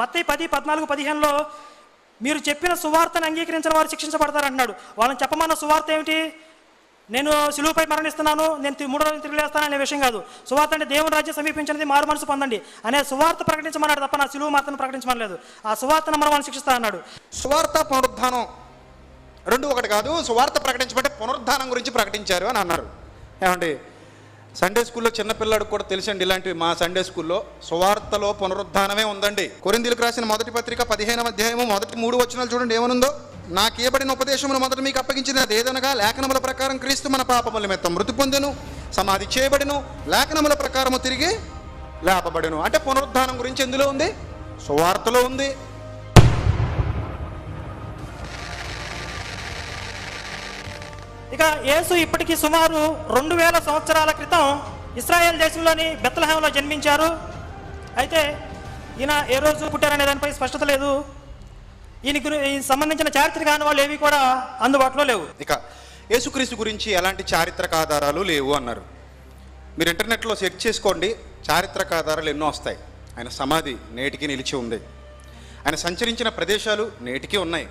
మత్తయి 10:14-15లో మీరు చెప్పిన సువార్తను అంగీకరించిన వారు శిక్షించబడతారు అంటున్నాడు. వాళ్ళని చెప్పమన్న సువార్త ఏమిటి? నేను సిలువపై మరణిస్తున్నాను, నేను 3 రోజులు తిరిగి లేస్తాను అనే విషయం కాదు. సువార్త అంటే దేవుని రాజ్యం సమీపించినది, మారు మనసు పొందండి అనే సువార్త ప్రకటించమన్నాడు తప్ప నా సిలువ మాత్రం ప్రకటించమనలేదు. ఆ సువార్తను మనం వాళ్ళని శిక్షిస్తా అన్నాడు. సువార్త పునరుద్ధానం రెండు ఒకటి కాదు. సువార్త ప్రకటించబట్టే పునరుద్ధానం గురించి ప్రకటించారు అని అన్నారు. ఏమండి, సండే స్కూల్లో చిన్నపిల్లాడికి కూడా తెలుసండి ఇలాంటివి. మా సండే స్కూల్లో సువార్తలో పునరుద్ధానమే ఉందండి. కొరింథీయులకు రాసిన మొదటి పత్రిక 15వ అధ్యాయము మొదటి 3 వచనాలు చూడండి ఏమనుందో. నాకు ఇవ్వబడిన ఉపదేశమును మొదట మీకు అప్పగించింది అదేదనగా, లేఖనముల ప్రకారం క్రీస్తు మన పాపముల నిమిత్తం మృతి పొందెను, సమాధి చేయబడెను, లేఖనముల ప్రకారము తిరిగి లేపబడెను. అంటే పునరుద్ధానం గురించి ఎందులో ఉంది? సువార్తలో ఉంది. ఇక యేసు ఇప్పటికీ సుమారు 2000 సంవత్సరాల క్రితం ఇశ్రాయేల్ దేశంలోని బెత్లెహేంలో జన్మించారు. అయితే ఈయన ఏ రోజు పుట్టారనే దానిపై స్పష్టత లేదు. ఈయనకు సంబంధించిన చారిత్రక ఆనవాళ్ళు ఏవి కూడా అందుబాటులో లేవు. ఇక యేసుక్రీస్తు గురించి ఎలాంటి చారిత్రక ఆధారాలు లేవు అన్నారు. మీరు ఇంటర్నెట్లో సెర్చ్ చేసుకోండి, చారిత్రక ఆధారాలు ఎన్నో వస్తాయి. ఆయన సమాధి నేటికి నిలిచి ఉంది, ఆయన సంచరించిన ప్రదేశాలు నేటికి ఉన్నాయి.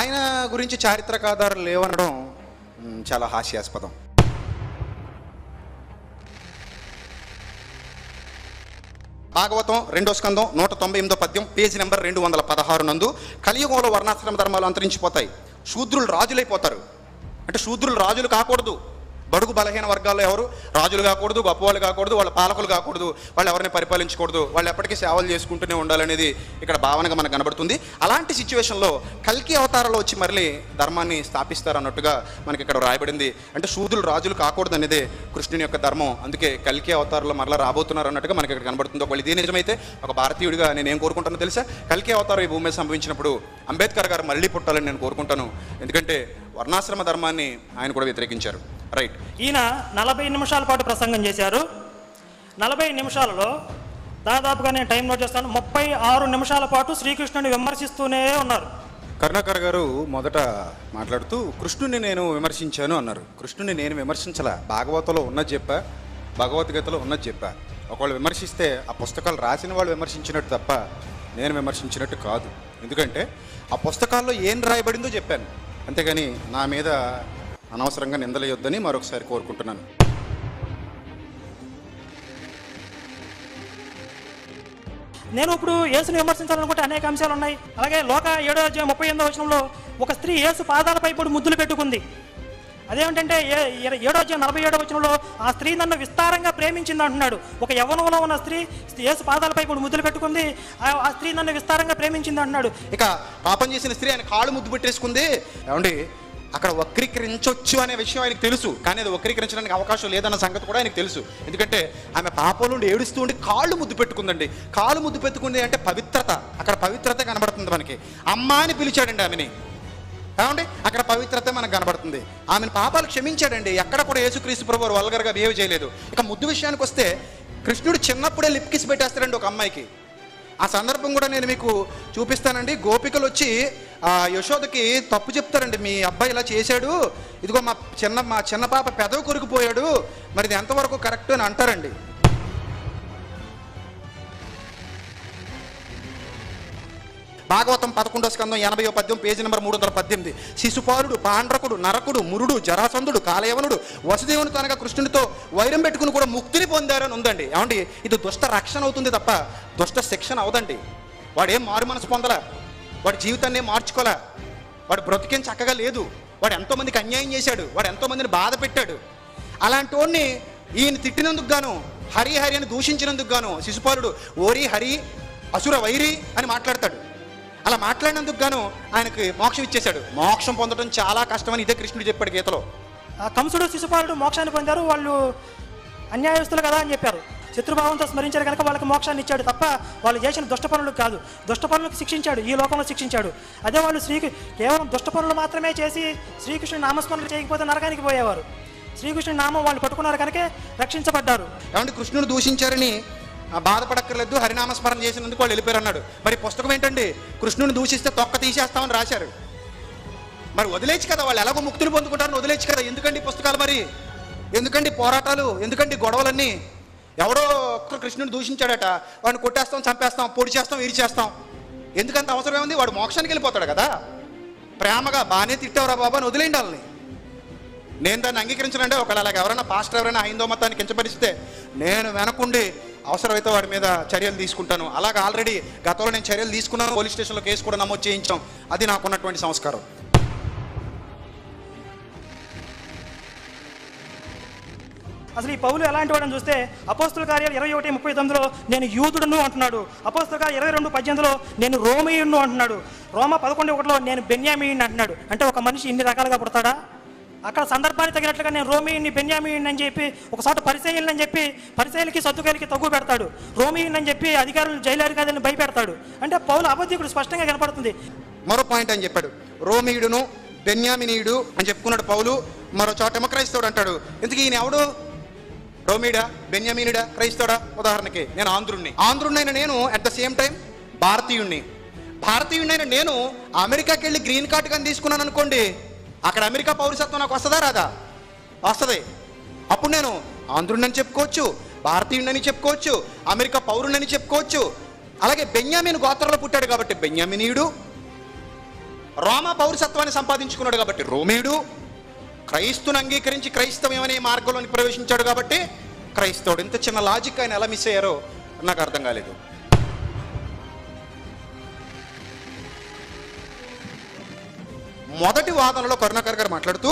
ఆయన గురించి చారిత్రక ఆధారాలు లేవనడం చాలా హాస్యాస్పదం. భాగవతం 2వ స్కందం 198వ పద్యం పేజీ నెంబర్ 216 నందు, కలియుగంలో వర్ణాశ్రమ ధర్మాలు అంతరించిపోతాయి, శూద్రులు రాజులైపోతారు. అంటే శూద్రులు రాజులు కాకూడదు. బడుగు బలహీన వర్గాల్లో ఎవరు రాజులు కాకూడదు, గొప్పవాళ్ళు కాకూడదు, వాళ్ళ పాలకులు కాకూడదు, వాళ్ళు ఎవరిని పరిపాలించకూడదు, వాళ్ళు ఎప్పటికీ సేవలు చేసుకుంటూనే ఉండాలనేది ఇక్కడ భావనగా మనకు కనబడుతుంది. అలాంటి సిచ్యువేషన్లో కల్కి అవతారంలో వచ్చి మళ్ళీ ధర్మాన్ని స్థాపిస్తారన్నట్టుగా మనకి ఇక్కడ రాయబడింది. అంటే శూద్రులు రాజులు కాకూడదు అనేదే కృష్ణుని యొక్క ధర్మం. అందుకే కల్కి అవతారంలో మరలా రాబోతున్నారు అన్నట్టుగా మనకి ఇక్కడ కనబడుతుంది. ఒకవేళ ఇదే నిజమైతే ఒక భారతీయుడిగా నేను ఏం కోరుకుంటానో తెలుసా? కల్కి అవతారం ఈ భూమి మీద సంభవించినప్పుడు అంబేద్కర్ గారు మళ్ళీ పుట్టాలని నేను కోరుకుంటాను. ఎందుకంటే వర్ణాశ్రమ ధర్మాన్ని ఆయన కూడా వ్యతిరేకించారు. రైట్. ఈయన 40 నిమిషాల పాటు ప్రసంగం చేశారు. 40 నిమిషాలలో దాదాపుగా నేను టైం నోట్ చేస్తాను, 36 నిమిషాల పాటు శ్రీకృష్ణుని విమర్శిస్తూనే ఉన్నారు. కరుణాకర్ గారు మొదట మాట్లాడుతూ కృష్ణుని నేను విమర్శించాను అన్నారు. కృష్ణుని నేను విమర్శించలా, భాగవతంలో ఉన్నది చెప్పా, భగవద్గీతలో ఉన్నది చెప్పా. ఒకవేళ విమర్శిస్తే ఆ పుస్తకాలు రాసిన వాళ్ళు విమర్శించినట్టు తప్ప నేను విమర్శించినట్టు కాదు. ఎందుకంటే ఆ పుస్తకాల్లో ఏం రాయబడిందో చెప్పాను, అంతేగాని నా మీద అనవసరంగా నిందలేయొద్దని మరొకసారి కోరుకుంటున్నాను. నేను ఇప్పుడు యేసుని విమర్శించాలనుకుంటే అనేక అంశాలు ఉన్నాయి. అలాగే లోక 7వ అధ్యాయం 38వ వచనంలో ఒక స్త్రీ యేసు పాదాలపై పడి ముద్దులు పెట్టుకుంది. అదేమిటంటే 7వ అధ్యాయం 47వ వచనంలో ఆ స్త్రీ నన్ను విస్తారంగా ప్రేమించింది అంటున్నాడు. ఒక యవ్వనంలో ఉన్న స్త్రీ యేసు పాదాలపై పడి ముద్దులు పెట్టుకుంది, ఆ స్త్రీ నన్ను విస్తారంగా ప్రేమించింది అంటున్నాడు. ఇక పాపం చేసిన స్త్రీ ఆయన కాళ్ళు ముద్దు పెట్టేసుకుంది. ఏమండి, అక్కడ వక్రీకరించవచ్చు అనే విషయం ఆయనకు తెలుసు, కానీ అది వక్రీకరించడానికి అవకాశం లేదన్న సంగతి కూడా ఆయనకు తెలుసు. ఎందుకంటే ఆమె పాపం నుండి ఏడుస్తూ ఉండి కాళ్ళు ముద్దు పెట్టుకుందండి. కాళ్ళు ముద్దు పెట్టుకుంది అంటే పవిత్రత, అక్కడ పవిత్రత కనబడుతుంది మనకి. అమ్మ అని పిలిచాడండి ఆమెని. ఏమండి, అక్కడ పవిత్రత మనకు కనబడుతుంది. ఆమెను పాపాలు క్షమించాడండి. ఎక్కడ కూడా యేసుక్రీస్తు ప్రభువు వల్గర్గా బిహేవ్ చేయలేదు. ఇక ముద్దు విషయానికి వస్తే కృష్ణుడు చిన్నప్పుడే లిప్ కిస్ పెట్టేస్తాడండి ఒక అమ్మాయికి. ఆ సందర్భం కూడా నేను మీకు చూపిస్తానండి. గోపికలు వచ్చి యశోదకి తప్పు చెప్తారండి, మీ అబ్బాయి ఇలా చేశాడు, ఇదిగో మా చిన్న పాప పెదవి కొరికిపోయాడు, మరి ఇది ఎంతవరకు కరెక్ట్ అని అంటారండి. భాగవతం 11వ స్కందం 80వ పద్యం పేజీ నెంబర్ 318. శిశుపాలుడు, పాండ్రకుడు, నరకుడు, మురుడు, జరాసంధుడు, కాలయవనుడు వసుదేవుని తనగా కృష్ణునితో వైరం పెట్టుకుని కూడా ముక్తిని పొందారని ఉందండి. ఏమండి, ఇది దుష్ట రక్షణ అవుతుంది తప్ప దుష్ట శిక్షణ అవదండి. వాడు ఏం మారు మనసు పొందలా, వాడి జీవితాన్ని మార్చుకోలే, వాడు బ్రతికేం చక్కగా లేదు, వాడు ఎంతోమందికి అన్యాయం చేశాడు, వాడు ఎంతోమందిని బాధ పెట్టాడు. అలాంటి వాడిని ఈయన తిట్టినందుకు గాను, హరి హరి అని దూషించినందుకు గాను శిశుపాలుడు ఓరి హరి అసుర వైరి అని మాట్లాడతాడు. అలా మాట్లాడినందుకు గాను ఆయనకి మోక్షం ఇచ్చేశాడు. మోక్షం పొందడం చాలా కష్టమని ఇదే కృష్ణుడు చెప్పాడు గీతలో. కంసుడు శిశుపాలుడు మోక్షాన్ని పొందారు, వాళ్ళు అన్యాయస్తులు కదా అని చెప్పారు. శత్రుభావంతో స్మరించారు కనుక వాళ్ళకి మోక్షాన్ని ఇచ్చాడు తప్ప వాళ్ళు చేసిన దుష్ట పనులకు కాదు. దుష్ట పనులకు శిక్షించాడు, ఈ లోకంలో శిక్షించాడు. అదే వాళ్ళు కేవలం దుష్ట పనులు మాత్రమే చేసి శ్రీకృష్ణుని నామస్మరణ చేయకపోతే నరకానికి పోయేవారు. శ్రీకృష్ణుని నామం వాళ్ళు పట్టుకున్నారు కనుకే రక్షించబడ్డారు. ఏమంటే కృష్ణుడు దూషించారని బాధపడక్కర్లేదు, హరినామస్మరణ చేసినందుకు వాళ్ళు వెళ్ళిపోయారు అన్నాడు. మరి పుస్తకం ఏంటండి, కృష్ణుని దూషిస్తే తొక్క తీసేస్తామని రాశారు. మరి వదిలేచ్చు కదా, వాళ్ళు ఎలాగో ముక్తులు పొందుకుంటారని వదిలేచ్చు కదా. ఎందుకండి పుస్తకాలు, మరి ఎందుకండి పోరాటాలు, ఎందుకండి గొడవలన్నీ? ఎవడో కృష్ణుని దూషించాడట, వాడిని కొట్టేస్తాం, చంపేస్తాం, పొడి చేస్తాం, ఇరి చేస్తాం. ఎందుకంత అవసరం ఏముంది? వాడు మోక్షానికి వెళ్ళిపోతాడు కదా. ప్రేమగా బాగానే తిట్టావురా బాబా అని వదిలేయండి వాళ్ళని. నేను దాన్ని అంగీకరించనంటే ఒకవేళ అలాగ ఎవరైనా పాస్టర్ ఎవరైనా హైందవ మతాన్ని కించపరిస్తే నేను వెనకుండి అవసరమైతే వాడి మీద చర్యలు తీసుకుంటాను. అలాగ ఆల్రెడీ గతంలో నేను చర్యలు తీసుకున్నాను, పోలీస్ స్టేషన్లో కేసు కూడా నమోదు చేయించాం. అది నాకున్నటువంటి సంస్కారం. అసలు ఈ పౌలు ఎలాంటి వాడని చూస్తే అపోస్తుల కార్యాలు 21:39లో నేను యూదుడును అంటున్నాడు. అపోస్తుల కార్యాలు 22:18లో నేను రోమీయుడును అంటున్నాడు. రోమా 11:1లో నేను బెన్యామీయుడిని అంటున్నాడు. అంటే ఒక మనిషి ఇన్ని రకాలుగా పుడతాడా? అక్కడ సందర్భానికి తగినట్లుగా నేను రోమీయుడిని బెన్యామీయుడిని అని చెప్పి ఒకసారి పరిచయులని అని చెప్పి పరిచయులకి సద్దుకాయలకి తగ్గు పెడతాడు. రోమీయుడిని అని చెప్పి అధికారులు జైలధికారులను భయపెడతాడు. అంటే పౌలు అబద్ధికుడు స్పష్టంగా కనపడుతుంది. మరో పాయింట్ అని చెప్పాడు, రోమీయుడును బెన్యామినీయుడు అని చెప్పుకున్నాడు పౌలు. మరో చోటేమో క్రైస్తవుడు అంటాడు. ఎందుకు ఈయన ఎవడు? రోమీడా, బెన్యామీనుడా, క్రైస్తవుడా? ఉదాహరణకి నేను ఆంధ్రుడినైన నేను అట్ ద సేమ్ టైం భారతీయుడినైన నేను అమెరికాకి వెళ్ళి గ్రీన్ కార్డు కానీ తీసుకున్నాను అనుకోండి, అక్కడ అమెరికా పౌరసత్వం నాకు వస్తుందా రాదా? వస్తుంది. అప్పుడు నేను ఆంధ్రుడిని చెప్పుకోవచ్చు, భారతీయుడిని చెప్పుకోవచ్చు, అమెరికా పౌరుడిని చెప్పుకోవచ్చు. అలాగే బెన్యామీను గోత్రంలో పుట్టాడు కాబట్టి బెన్యామినీయుడు, రోమా పౌరసత్వాన్ని సంపాదించుకున్నాడు కాబట్టి రోమీయుడు, క్రైస్తుని అంగీకరించి క్రైస్తవం అనే మార్గంలోకి ప్రవేశించాడు కాబట్టి క్రైస్తవుడు. ఇంత చిన్న లాజిక్ ఆయన ఎలా మిస్ అయ్యారో నాకు అర్థం కాలేదు. మొదటి వాదనలో కరుణాకర్ గారు మాట్లాడుతూ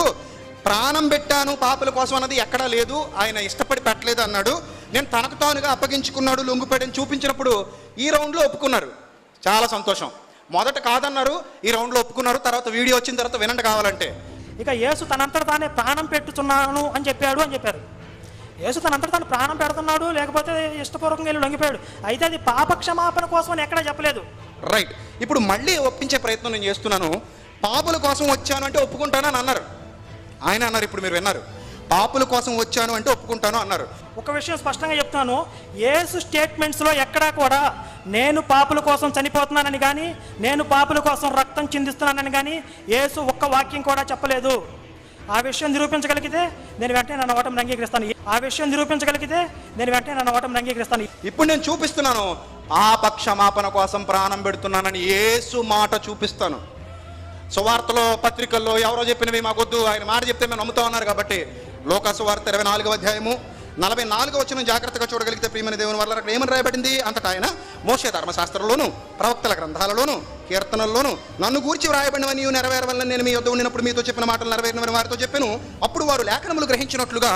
ప్రాణం పెట్టాను పాపల కోసం అన్నది ఎక్కడా లేదు, ఆయన ఇష్టపడి పెట్టలేదు అన్నాడు. నేను తనకు తానుగా అప్పగించుకున్నాడు లొంగిపోయాడని చూపించినప్పుడు ఈ రౌండ్లో ఒప్పుకున్నారు. చాలా సంతోషం. మొదట కాదన్నారు, ఈ రౌండ్లో ఒప్పుకున్నారు. తర్వాత వీడియో వచ్చిన తర్వాత వినండి కావాలంటే. ఇక యేసు తనంతట తానే ప్రాణం పెట్టుతున్నాను అని చెప్పాడు అని చెప్పారు. యేసు తనంతట తాను ప్రాణం పెడుతున్నాడు, లేకపోతే ఇష్టపూర్వకంగా వెళ్ళి లొంగిపోయాడు. అయితే అది పాప క్షమాపణ కోసం అని ఎక్కడా చెప్పలేదు. రైట్. ఇప్పుడు మళ్ళీ ఒప్పించే ప్రయత్నం నేను చేస్తున్నాను. పాపుల కోసం వచ్చాను అంటే ఒప్పుకుంటాను అని అన్నారు. ఆయన అన్నారు, ఇప్పుడు మీరు విన్నారు, పాపుల కోసం వచ్చాను అంటే ఒప్పుకుంటాను అన్నారు. ఒక విషయం స్పష్టంగా చెప్తాను, యేసు స్టేట్మెంట్స్లో ఎక్కడా కూడా నేను పాపుల కోసం చనిపోతున్నానని కానీ నేను పాపుల కోసం రక్తం చిందిస్తున్నానని కానీ యేసు ఒక్క వాక్యం కూడా చెప్పలేదు. ఆ విషయం నిరూపించగలిగితే నేను వెంటనే నా ఓటమిని అంగీకరిస్తాను. ఇప్పుడు నేను చూపిస్తున్నాను, పాప క్షమాపణ కోసం ప్రాణం పెడుతున్నానని యేసు మాట చూపిస్తాను. సువార్తలో పత్రికల్లో ఎవరో చెప్పినవి మాకొద్దు, ఆయన మాట చెప్తే మేము నమ్ముతా ఉన్నారు కాబట్టి లోకా సువార్త 24వ అధ్యాయము 44వ వచనం జాగ్రత్తగా చూడగలిగితే ప్రియమైన దేవుని వల్ల అక్కడ ఏమని రాయబడింది? అంతటా ఆయన మోషే ధర్మశాస్త్రంలోను ప్రవక్తల గ్రంథాలలోను కీర్తనల్లోను నన్ను గూర్చి వ్రాయబడినవని నెరవేరవలని నేను మీ యొద్ద ఉండినప్పుడు మీతో చెప్పిన మాటలు నెరవేరినవని వారితో చెప్పాను. అప్పుడు వారు లేఖనములు గ్రహించినట్లుగా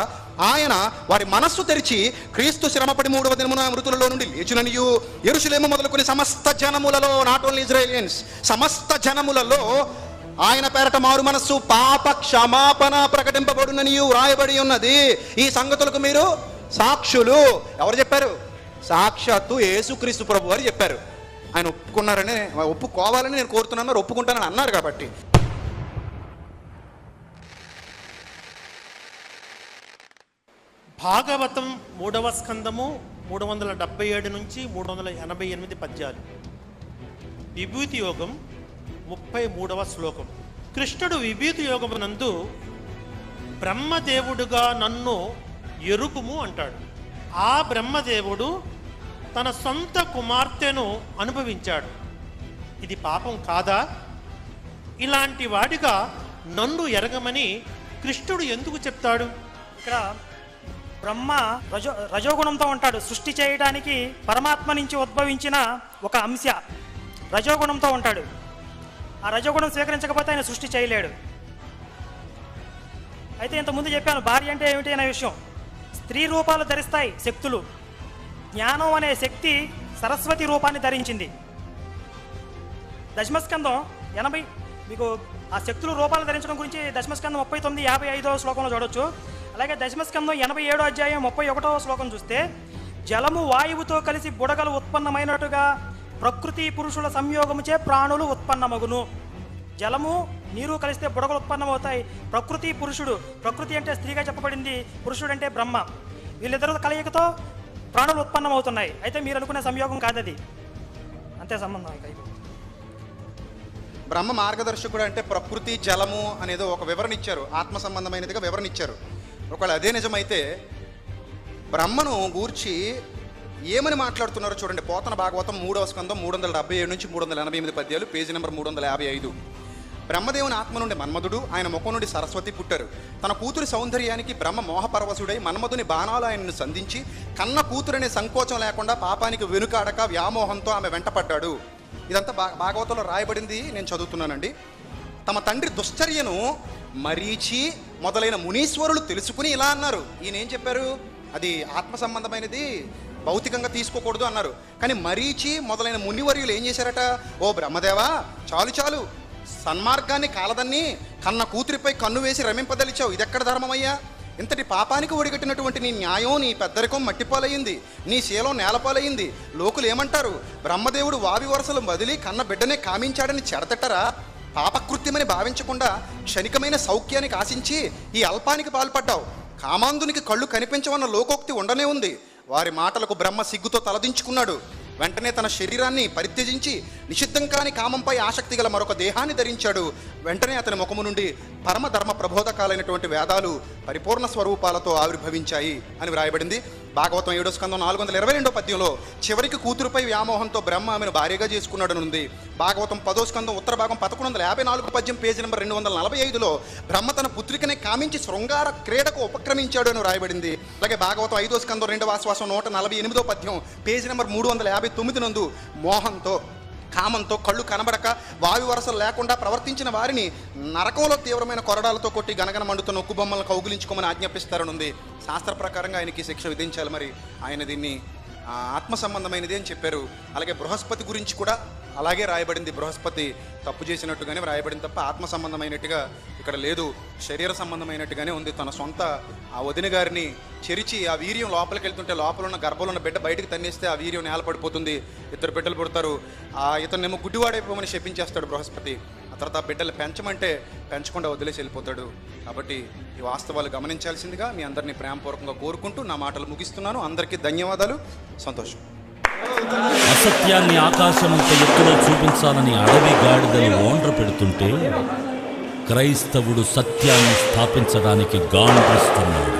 ఆయన వారి మనస్సు తెరిచి క్రీస్తు శ్రమపడి 3వ దినమున మృతులలో నుండి లేచిననియు యెరూషలేము మొదలుకొని సమస్త జనములలో, నాట్ ఓన్లీ ఇజ్రాయేలియన్స్, సమస్త జనములలో ఆయన పేరట మారు మనస్సు పాప క్షమాపణ ప్రకటింపబడుననియు వ్రాయబడి ఉన్నది. ఈ సంగతులకు మీరు సాక్షులు. ఎవరు చెప్పారు? సాక్షాత్తు యేసుక్రీస్తు ప్రభు వారు చెప్పారు. ఆయన ఒప్పుకున్నారని, ఒప్పుకోవాలని నేను కోరుతున్నాను, ఒప్పుకుంటానని అన్నారు. కాబట్టి భాగవతం 3వ స్కందము 377 నుంచి 388 పద్యాలు. విభూతి యోగం 33వ శ్లోకం. కృష్ణుడు విభూతి యోగమునందు బ్రహ్మదేవుడుగా నన్ను ఎరుగుము అంటాడు. ఆ బ్రహ్మదేవుడు తన సొంత కుమార్తెను అనుభవించాడు. ఇది పాపం కాదా? ఇలాంటి వాడిగా నన్ను ఎరగమని కృష్ణుడు ఎందుకు చెప్తాడు? ఇక్కడ బ్రహ్మ రజోగుణంతో ఉంటాడు. సృష్టి చేయడానికి పరమాత్మ నుంచి ఉద్భవించిన ఒక అంశ రజోగుణంతో ఉంటాడు. ఆ రజోగుణం స్వీకరించకపోతే ఆయన సృష్టి చేయలేడు. అయితే ఇంతకుముందు చెప్పాను, భార్య అంటే ఏమిటి అనే విషయం. స్త్రీ రూపాలు ధరిస్తాయి శక్తులు. జ్ఞానం అనే శక్తి సరస్వతి రూపాన్ని ధరించింది. దశమస్కందం 80 మీకు ఆ శక్తులు రూపాలు ధరించడం గురించి దశమస్కందం 39:55వ శ్లోకంలో చూడొచ్చు. అలాగే దశమస్కందం 87వ అధ్యాయం 31వ శ్లోకం చూస్తే జలము వాయువుతో కలిసి బుడగలు ఉత్పన్నమైనట్టుగా ప్రకృతి పురుషుల సంయోగముచే ప్రాణులు ఉత్పన్నమగును. జలము నీరు కలిస్తే బుడగలు ఉత్పన్నమవుతాయి. ప్రకృతి పురుషుడు, ప్రకృతి అంటే స్త్రీగా చెప్పబడింది, పురుషుడు అంటే బ్రహ్మ, వీళ్ళిద్దరు కలయికతో ప్రాణులు ఉత్పన్నమవుతున్నాయి. అయితే మీరు అనుకునే సంయోగం కాదది, అంతే సంబంధం. ఇక బ్రహ్మ మార్గదర్శకుడు అంటే ప్రకృతి జలము అనేది ఒక వివరణ ఇచ్చారు, ఆత్మ సంబంధమైనదిగా వివరణ ఇచ్చారు. ఒకవేళ అదే నిజమైతే బ్రహ్మను గూర్చి ఏమని మాట్లాడుతున్నారో చూడండి. పోతన భాగవతం 3వ స్కందం 377 నుంచి 388 పద్యాలు, పేజీ నెంబర్ 355. బ్రహ్మదేవుని ఆత్మ నుండి మన్మధుడు, ఆయన ముఖం నుండి సరస్వతి పుట్టారు. తన కూతురి సౌందర్యానికి బ్రహ్మ మోహపరవశుడై మన్మధుని బాణాలు ఆయనను సంధించి కన్న కూతురనే సంకోచం లేకుండా పాపానికి వెనుకాడక వ్యామోహంతో ఆమె వెంటపడ్డాడు. ఇదంతా భాగవతంలో రాయబడింది, నేను చదువుతున్నానండి. తమ తండ్రి దుశ్చర్యను మరీచి మొదలైన మునీశ్వరులు తెలుసుకుని ఇలా అన్నారు. ఈయన ఏం చెప్పారు? అది ఆత్మ సంబంధమైనది, భౌతికంగా తీసుకోకూడదు అన్నారు. కానీ మరీచి మొదలైన మునివర్యులు ఏం చేశారట? ఓ బ్రహ్మదేవా, చాలు చాలు, సన్మార్గాన్ని కాలదన్ని కన్న కూతురిపై కన్ను వేసి రమింపదలిచావు. ఇది ఎక్కడ ధర్మమయ్యా? ఇంతటి పాపానికి ఒడిగట్టినటువంటి నీ న్యాయం, నీ పెద్దరికం మట్టిపాలయ్యింది, నీ శీలం నేలపాలయ్యింది. లోకులు ఏమంటారు? బ్రహ్మదేవుడు వావి వరసలు వదిలి కన్న బిడ్డనే కామించాడని చెడతట్టరా? పాపకృత్యమని భావించకుండా క్షణికమైన సౌఖ్యానికి ఆశించి ఈ అల్పానికి పాల్పడ్డావు. కామాంధునికి కళ్ళు కనిపించవన్న లోకోక్తి ఉండనే ఉంది. వారి మాటలకు బ్రహ్మ సిగ్గుతో తలదించుకున్నాడు. వెంటనే తన శరీరాన్ని పరిత్యజించి నిషిద్ధం కాని కామంపై ఆసక్తి గల మరొక దేహాన్ని ధరించాడు. వెంటనే అతని ముఖము నుండి పరమధర్మ ప్రబోధకాలైనటువంటి వేదాలు పరిపూర్ణ స్వరూపాలతో ఆవిర్భవించాయి అని వ్రాయబడింది. భాగవతం 7వ స్కందం 422వ పద్యంలో చివరికి కూతురుపై వ్యామోహంతో బ్రహ్మ ఆమెను భార్యగా చేసుకున్నాడని ఉంది. భాగవతం 10వ స్కందం ఉత్తర భాగం 1154 పద్యం, పేజీ నెంబర్ 245లో బ్రహ్మ తన పుత్రికనే కామించి శృంగార క్రీడకు ఉపక్రమించాడు అని రాయబడింది. అలాగే భాగవతం 5వ స్కందం 2వ ఆశ్వాసం 148వ పద్యం, పేజీ నెంబర్ 359 నందు మోహంతో కామంతో కళ్ళు కనబడక వాయు వరసలు లేకుండా ప్రవర్తించిన వారిని నరకంలో తీవ్రమైన కొరడాలతో కొట్టి గనగన మండుతున్న ఉక్కు బొమ్మలను కౌగులించుకోమని ఆజ్ఞాపిస్తారనుంది. శాస్త్ర ప్రకారంగా ఆయనకి శిక్ష విధించాలి. మరి ఆయన దీన్ని ఆత్మ సంబంధమైనది అని చెప్పారు. అలాగే బృహస్పతి గురించి కూడా అలాగే రాయబడింది. బృహస్పతి తప్పు చేసినట్టుగానే రాయబడింది తప్ప ఆత్మ సంబంధమైనట్టుగా ఇక్కడ లేదు, శరీర సంబంధమైనట్టుగానే ఉంది. తన సొంత ఆ వదిన గారిని చెరిచి ఆ వీర్యం లోపలికి వెళ్తుంటే లోపల ఉన్న గర్భంలో ఉన్న బిడ్డ బయటకు తన్నేస్తే ఆ వీర్యం నేల పడిపోతుంది, 2 బిడ్డలు పుడతారు. ఇతన్నేమో గుడ్డివాడైపోమని శపించేస్తాడు బృహస్పతి. ఆ తర్వాత ఆ బిడ్డలు పెంచమంటే పెంచకుండా వదిలేసి వెళ్ళిపోతాడు. కాబట్టి ఈ వాస్తవాలు గమనించాల్సిందిగా మీ అందరినీ ప్రేమపూర్వకంగా కోరుకుంటూ నా మాటలు ముగిస్తున్నాను. అందరికీ ధన్యవాదాలు, సంతోషం. అసత్యాన్ని ఆకాశమంత ఎత్తులో చూపించాలని అడవి గాడిదలు ఓండ్ర పెడుతుంటే క్రైస్తవుడు సత్యాన్ని స్థాపించడానికి గాండ్రిస్తున్నాడు.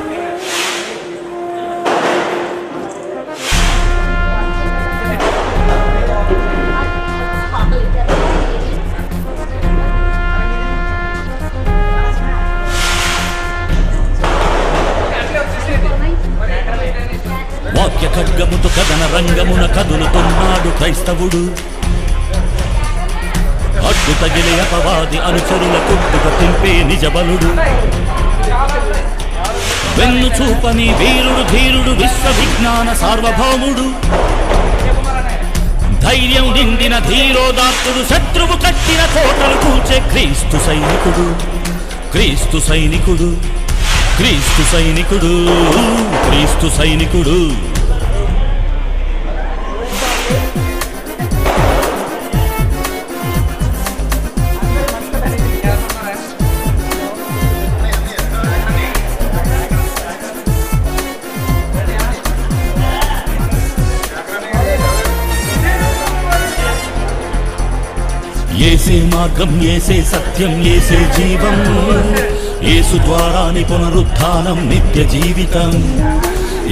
వాక్య ఖడ్గముతో కథన రంగమున కదులుతున్నాడు క్రైస్తవుడు. అడ్డు తగిలే అపవాది అనుచరుల కుట్టుక తింపే నిజబలుడు. వెన్ను చూపని వీరుడు ధీరుడు విశ్వవిజ్ఞాన సార్వభౌముడు. ధైర్యం నిండిన ధీరోదాత్తుడు శత్రువు కట్టిన కోటలు కూల్చే క్రీస్తు సైనికుడు. క్రీస్తు సైనికుడు, క్రీస్తు సైనికుడు, క్రీస్తు సైనికుడు. ఏసే మార్గం, ఏసే సత్యం, ఏసే జీవం. యేసు ద్వారాని పునరుత్థానం నిత్య జీవితం.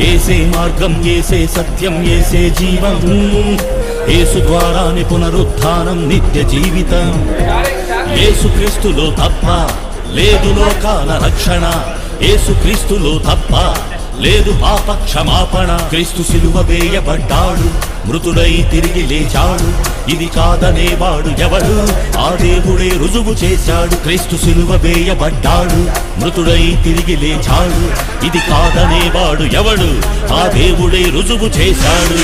ఏసే మార్గం, ఏసే సత్యం, ఏసే జీవం. యేసు ద్వారాని పునరుత్థానం నిత్య జీవితం. యేసుక్రీస్తులో తప్ప లేదు లోకాల రక్షణ. యేసుక్రీస్తులో తప్ప లేదు పాప క్షమాపణ. క్రీస్తు సిలువ వేయబడ్డాడు, మృతుడై తిరిగి లేచాడు. ఇది కాదనేవాడు ఎవడు? ఆ దేవుడే రుజువు చేశాడు. క్రీస్తు సిలువ వేయబడ్డాడు, మృతుడై తిరిగి లేచాడు. ఇది కాదనేవాడు ఎవడు? ఆ దేవుడే రుజువు చేశాడు.